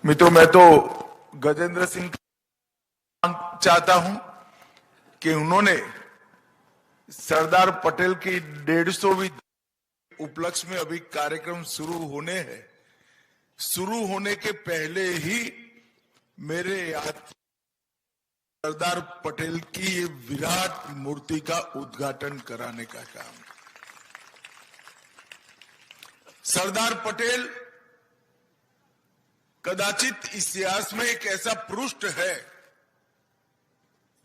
मित्रों, मैं तो गजेंद्र सिंह चाहता हूं कि उन्होंने सरदार पटेल की 150वीं उपलक्ष्य में अभी कार्यक्रम शुरू होने हैं। शुरू होने के पहले ही मेरे याद सरदार पटेल की ये विराट मूर्ति का उद्घाटन कराने का काम। सरदार पटेल कदाचित इतिहास में एक ऐसा पृष्ठ है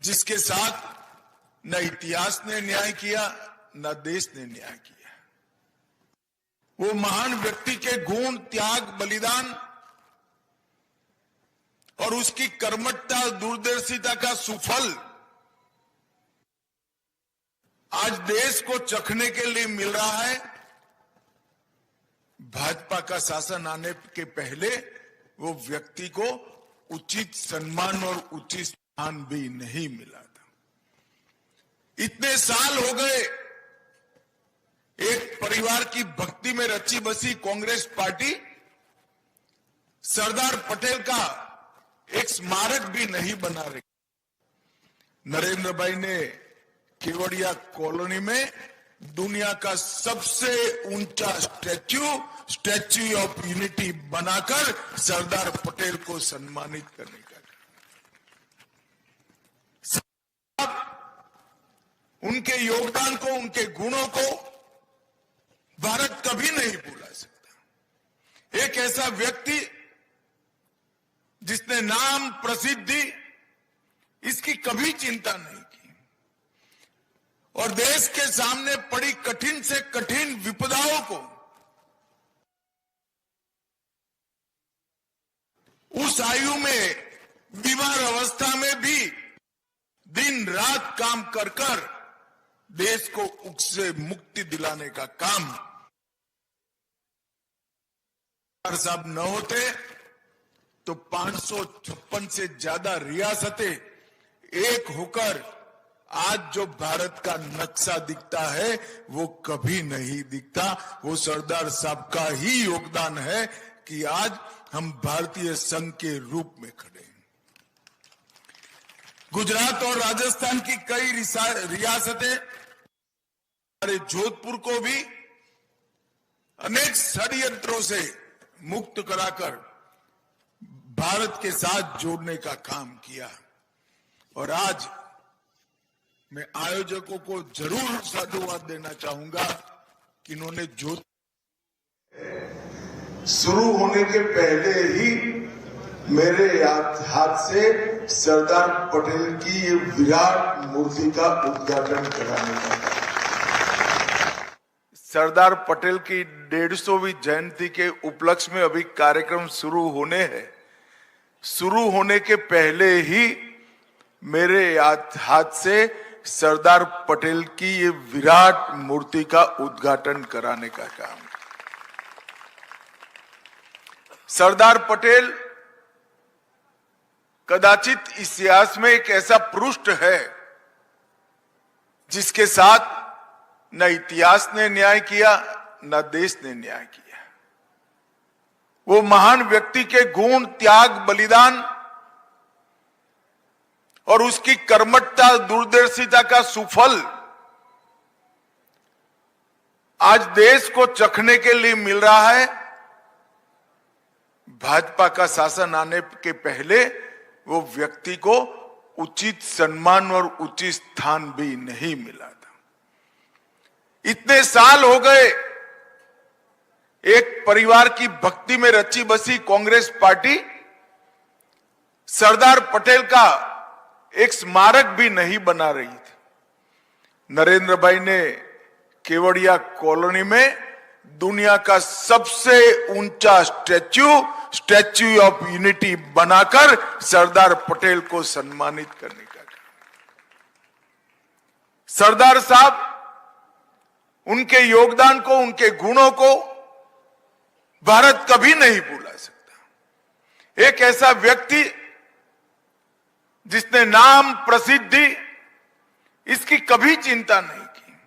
जिसके साथ न इतिहास ने न्याय किया न देश ने न्याय किया। वो महान व्यक्ति के गुण, त्याग, बलिदान और उसकी कर्मठता, दूरदर्शिता का सुफल आज देश को चखने के लिए मिल रहा है। भाजपा का शासन आने के पहले वो व्यक्ति को उचित सम्मान और उचित स्थान भी नहीं मिला था। इतने साल हो गए, एक परिवार की भक्ति में रची बसी कांग्रेस पार्टी सरदार पटेल का एक स्मारक भी नहीं बना रही। नरेंद्र भाई ने केवड़िया कॉलोनी में दुनिया का सबसे ऊंचा स्टैच्यू ऑफ यूनिटी बनाकर सरदार पटेल को सम्मानित करने का उनके योगदान को, उनके गुणों को भारत कभी नहीं भुला सकता। एक ऐसा व्यक्ति जिसने नाम, प्रसिद्धि इसकी कभी चिंता नहीं की और देश के सामने पड़ी कठिन से कठिन विपदाओं को उस आयु में, बीमार अवस्था में भी दिन रात काम कर कर देश को उससे मुक्ति दिलाने का काम। साहब न होते तो 556 से ज्यादा रियासतें एक होकर आज जो भारत का नक्शा दिखता है वो कभी नहीं दिखता। वो सरदार साहब का ही योगदान है कि आज हम भारतीय संघ के रूप में खड़े हैं। गुजरात और राजस्थान की कई रियासतें, हमारे जोधपुर को भी अनेक षड्यंत्रों से मुक्त कराकर भारत के साथ जोड़ने का काम किया। और आज मैं आयोजकों को जरूर साधुवाद देना चाहूंगा कि इन्होंने जो शुरू होने के पहले ही मेरे हाथ से सरदार पटेल की ये विराट मूर्ति का उद्घाटन कराने का। सरदार पटेल की 150वीं जयंती के उपलक्ष्य में अभी कार्यक्रम शुरू होने हैं। शुरू होने के पहले ही मेरे हाथ से सरदार पटेल की ये विराट मूर्ति का उद्घाटन कराने का काम। सरदार पटेल कदाचित इतिहास में एक ऐसा पृष्ठ है जिसके साथ न इतिहास ने न्याय किया न देश ने न्याय किया। वो महान व्यक्ति के गुण, त्याग, बलिदान और उसकी कर्मठता, दूरदर्शिता का सुफल आज देश को चखने के लिए मिल रहा है। भाजपा का शासन आने के पहले वो व्यक्ति को उचित सम्मान और उचित स्थान भी नहीं मिला था। इतने साल हो गए, एक परिवार की भक्ति में रची बसी कांग्रेस पार्टी सरदार पटेल का एक स्मारक भी नहीं बना रही थी। नरेंद्र भाई ने केवड़िया कॉलोनी में दुनिया का सबसे ऊंचा स्टैच्यू ऑफ यूनिटी बनाकर सरदार पटेल को सम्मानित करने का काम। सरदार साहब उनके योगदान को, उनके गुणों को भारत कभी नहीं भुला सकता। एक ऐसा व्यक्ति जिसने नाम, प्रसिद्धि इसकी कभी चिंता नहीं की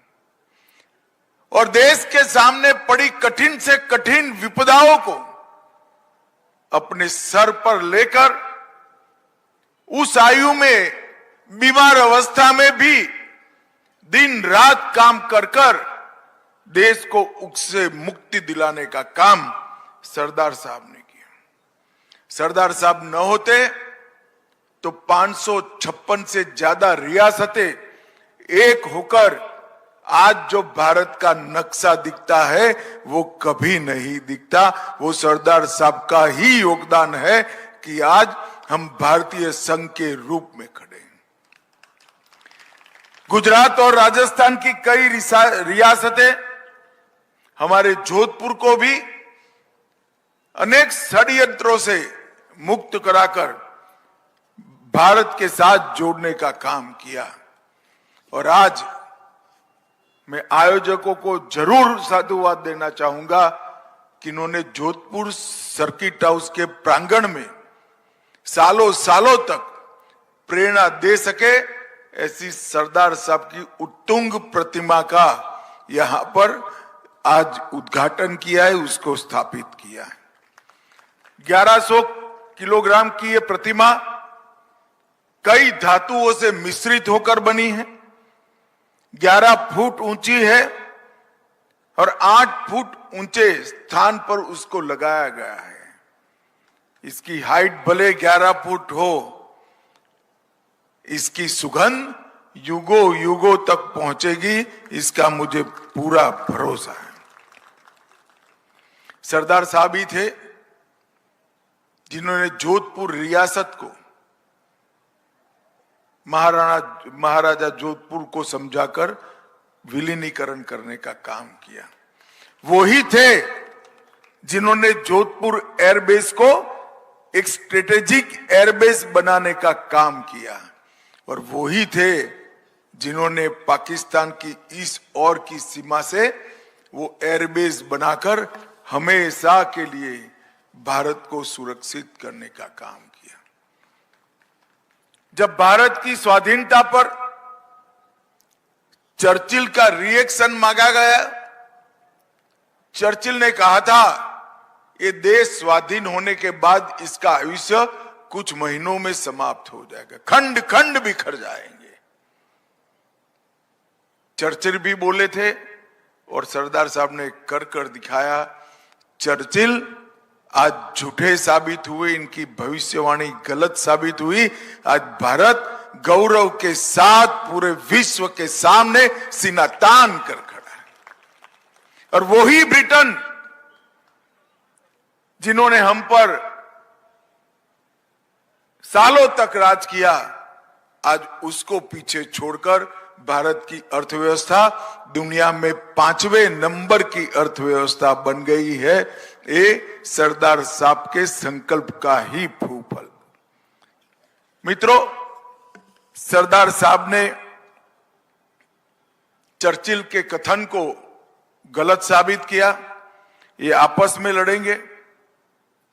और देश के सामने पड़ी कठिन से कठिन विपदाओं को अपने सर पर लेकर उस आयु में बीमार अवस्था में भी दिन रात काम कर कर देश को उससे मुक्ति दिलाने का काम सरदार साहब ने किया। सरदार साहब न होते तो 556 से ज्यादा रियासतें एक होकर आज जो भारत का नक्शा दिखता है वो कभी नहीं दिखता। वो सरदार साहब का ही योगदान है कि आज हम भारतीय संघ के रूप में खड़े हैं। गुजरात और राजस्थान की कई रियासतें हमारे जोधपुर को भी अनेक षड्यंत्रों से मुक्त कराकर भारत के साथ जोड़ने का काम किया। और आज मैं आयोजकों को जरूर साधुवाद देना चाहूंगा कि इन्होंने जोधपुर सर्किट हाउस के प्रांगण में सालों सालों तक प्रेरणा दे सके ऐसी सरदार साहब की उत्तुंग प्रतिमा का यहां पर आज उद्घाटन किया है, उसको स्थापित किया है। 1100 किलोग्राम की यह प्रतिमा कई धातुओं से मिश्रित होकर बनी है, 11 फुट ऊंची है और 8 फुट ऊंचे स्थान पर उसको लगाया गया है। इसकी हाइट भले 11 फुट हो, इसकी सुगंध युगों युगों तक पहुंचेगी, इसका मुझे पूरा भरोसा है। सरदार साहब ही थे जिन्होंने जोधपुर रियासत को महाराजा जोधपुर को समझाकर विलीनीकरण करने का काम किया। वो ही थे जिन्होंने जोधपुर एयरबेस को एक स्ट्रेटेजिक एयरबेस बनाने का काम किया और वो ही थे जिन्होंने पाकिस्तान की इस और की सीमा से वो एयरबेस बनाकर हमेशा के लिए भारत को सुरक्षित करने का काम किया। जब भारत की स्वाधीनता पर चर्चिल का रिएक्शन मांगा गया, चर्चिल ने कहा था ये देश स्वाधीन होने के बाद इसका आयुष्य कुछ महीनों में समाप्त हो जाएगा, खंड खंड बिखर जाएंगे। चर्चिल भी बोले थे और सरदार साहब ने कर कर दिखाया। चर्चिल आज झूठे साबित हुए, इनकी भविष्यवाणी गलत साबित हुई। आज भारत गौरव के साथ पूरे विश्व के सामने सीना तान कर खड़ा है। और वही ब्रिटेन जिन्होंने हम पर सालों तक राज किया, आज उसको पीछे छोड़कर भारत की अर्थव्यवस्था दुनिया में 5वें नंबर की अर्थव्यवस्था बन गई है। ये सरदार साहब के संकल्प का ही फल। मित्रों, सरदार साहब ने चर्चिल के कथन को गलत साबित किया। ये आपस में लड़ेंगे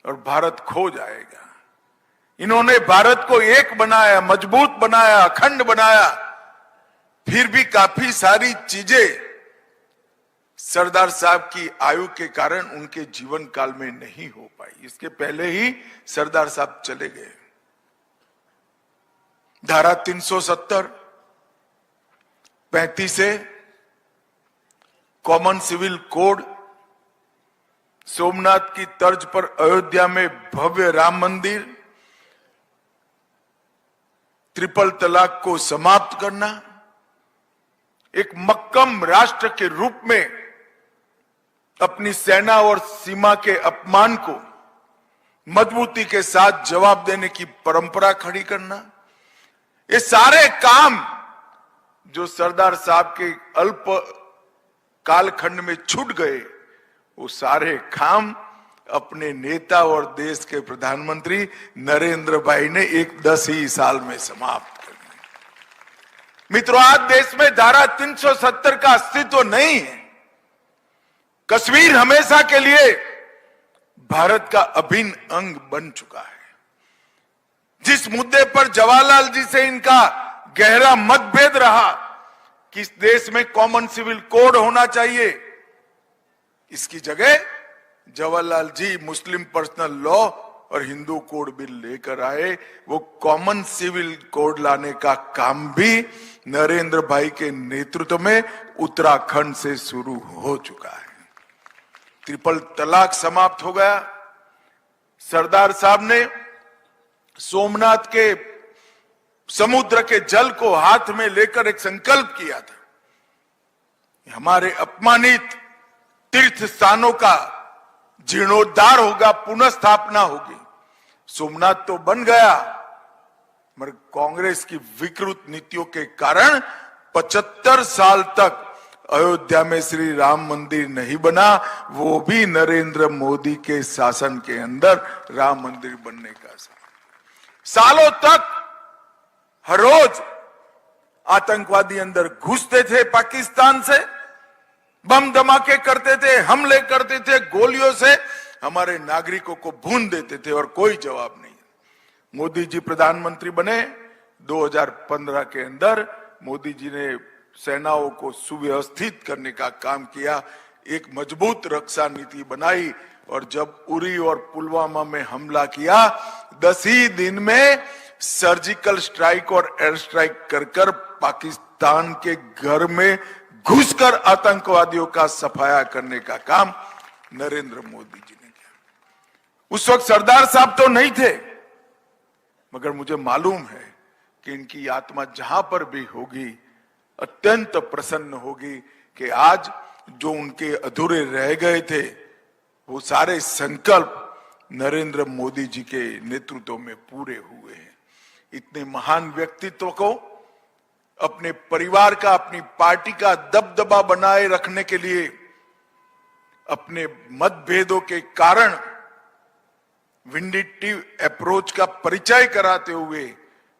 और भारत खो जाएगा। इन्होंने भारत को एक बनाया, मजबूत बनाया, अखंड बनाया। फिर भी काफी सारी चीजें सरदार साहब की आयु के कारण उनके जीवन काल में नहीं हो पाई। इसके पहले ही सरदार साहब चले गए। धारा 370, 35 से कॉमन सिविल कोड, सोमनाथ की तर्ज पर अयोध्या में भव्य राम मंदिर, ट्रिपल तलाक को समाप्त करना, एक मक्कम राष्ट्र के रूप में अपनी सेना और सीमा के अपमान को मजबूती के साथ जवाब देने की परंपरा खड़ी करना, ये सारे काम जो सरदार साहब के अल्प कालखंड में छूट गए, वो सारे काम अपने नेता और देश के प्रधानमंत्री नरेंद्र भाई ने 10 ही साल में समाप्त कर दिए। मित्रों, आज देश में धारा 370 का अस्तित्व नहीं है। कश्मीर हमेशा के लिए भारत का अभिन्न अंग बन चुका है। जिस मुद्दे पर जवाहरलाल जी से इनका गहरा मतभेद रहा कि इस देश में कॉमन सिविल कोड होना चाहिए, इसकी जगह जवाहरलाल जी मुस्लिम पर्सनल लॉ और हिंदू कोड बिल लेकर आए, वो कॉमन सिविल कोड लाने का काम भी नरेंद्र भाई के नेतृत्व में उत्तराखंड से शुरू हो चुका है। ट्रिपल तलाक समाप्त हो गया। सरदार साहब ने सोमनाथ के समुद्र के जल को हाथ में लेकर एक संकल्प किया था, हमारे अपमानित तीर्थ स्थानों का जीर्णोद्धार होगा, पुनर्स्थापना होगी। सोमनाथ तो बन गया, मगर कांग्रेस की विकृत नीतियों के कारण 75 साल तक अयोध्या में श्री राम मंदिर नहीं बना, वो भी नरेंद्र मोदी के शासन के अंदर राम मंदिर बनने का सालों तक हर रोज आतंकवादी अंदर घुसते थे, पाकिस्तान से बम धमाके करते थे, हमले करते थे, गोलियों से हमारे नागरिकों को भून देते थे और कोई जवाब नहीं। मोदी जी प्रधानमंत्री बने 2015 के अंदर, मोदी जी ने सेनाओं को सुव्यवस्थित करने का काम किया, एक मजबूत रक्षा नीति बनाई, और जब उरी और पुलवामा में हमला किया 10 ही दिन में सर्जिकल स्ट्राइक और एयर स्ट्राइक कर कर पाकिस्तान के घर में घुसकर आतंकवादियों का सफाया करने का काम नरेंद्र मोदी जी ने किया। उस वक्त सरदार साहब तो नहीं थे, मगर मुझे मालूम है कि इनकी आत्मा जहां पर भी होगी अत्यंत प्रसन्न होगी कि आज जो उनके अधूरे रह गए थे वो सारे संकल्प नरेंद्र मोदी जी के नेतृत्व में पूरे हुए हैं। इतने महान व्यक्तित्व को अपने परिवार का, अपनी पार्टी का दबदबा बनाए रखने के लिए अपने मतभेदों के कारण विंडिटिव अप्रोच का परिचय कराते हुए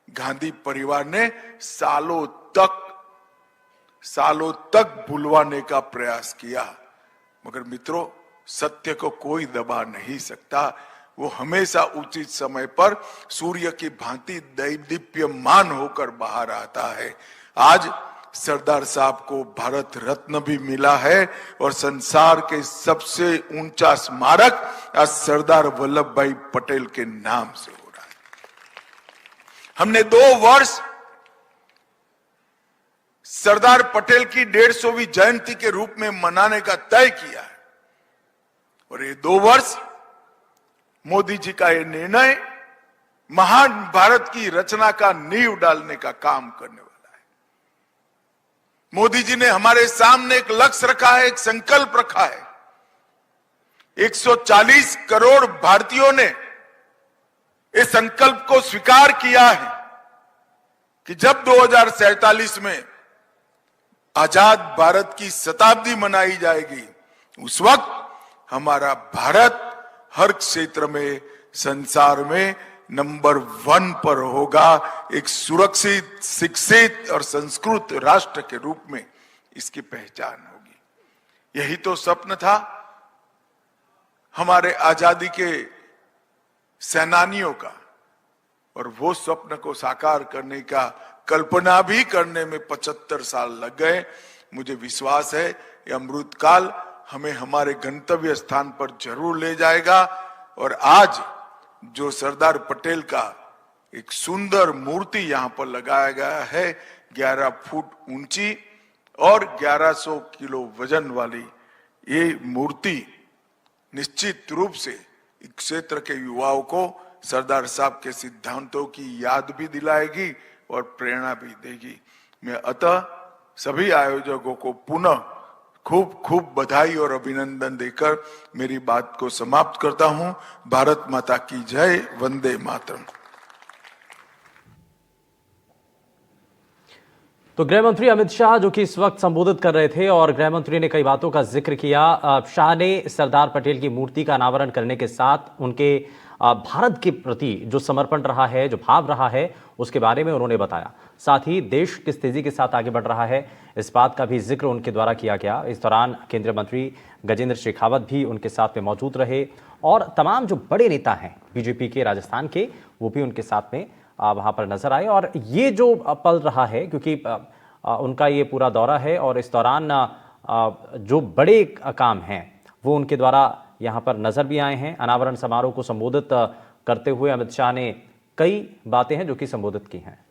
गांधी परिवार ने सालों तक भुलवाने का प्रयास किया, मगर मित्रों सत्य को कोई दबा नहीं सकता। वो हमेशा उचित समय पर सूर्य की भांति दैदीप्यमान होकर बाहर आता है। आज सरदार साहब को भारत रत्न भी मिला है और संसार के सबसे ऊंचा स्मारक आज सरदार वल्लभ भाई पटेल के नाम से हो रहा है। हमने 2 वर्ष सरदार पटेल की 150वीं जयंती के रूप में मनाने का तय किया है, और ये 2 वर्ष मोदी जी का ये निर्णय महान भारत की रचना का नींव डालने का काम करने वाला है। मोदी जी ने हमारे सामने एक लक्ष्य रखा है, एक संकल्प रखा है। 140 करोड़ भारतीयों ने इस संकल्प को स्वीकार किया है कि जब 2047 में आजाद भारत की शताब्दी मनाई जाएगी, उस वक्त हमारा भारत हर क्षेत्र में संसार में नंबर 1 पर होगा। एक सुरक्षित, शिक्षित और संस्कृत राष्ट्र के रूप में इसकी पहचान होगी। यही तो स्वप्न था हमारे आजादी के सेनानियों का, और वो स्वप्न को साकार करने का कल्पना भी करने में 75 साल लग गए। मुझे विश्वास है ये अमृतकाल हमें हमारे गंतव्य स्थान पर जरूर ले जाएगा। और आज जो सरदार पटेल का एक सुंदर मूर्ति यहां पर लगाया गया है, 11 फुट ऊंची और 1100 किलो वजन वाली ये मूर्ति निश्चित रूप से इस क्षेत्र के युवाओं को सरदार साहब के सिद्धांतों की याद भी दिलाएगी और प्रेरणा भी देगी। मैं अतः सभी आयोजकों को पुनः खूब खूब बधाई और अभिनंदन देकर मेरी बात को समाप्त करता हूं। भारत माता की जय, वंदे मातरम। तो गृह मंत्री अमित शाह जो कि इस वक्त संबोधित कर रहे थे और गृह मंत्री ने कई बातों का जिक्र किया। शाह ने सरदार पटेल की मूर्ति का अनावरण करने के साथ उनके भारत के प्रति जो समर्पण रहा है, जो भाव रहा है, उसके बारे में उन्होंने बताया। साथ ही देश किस तेजी के साथ आगे बढ़ रहा है, इस बात का भी जिक्र उनके द्वारा किया गया। इस दौरान केंद्रीय मंत्री गजेंद्र शेखावत भी उनके साथ में मौजूद रहे और तमाम जो बड़े नेता हैं बीजेपी के राजस्थान के, वो भी उनके साथ में वहां पर नजर आए। और ये जो पल रहा है, क्योंकि उनका ये पूरा दौरा है और इस दौरान जो बड़े काम हैं वो उनके द्वारा यहाँ पर नजर भी आए हैं। अनावरण समारोह को संबोधित करते हुए अमित शाह ने कई बातें हैं जो कि संबोधित की हैं।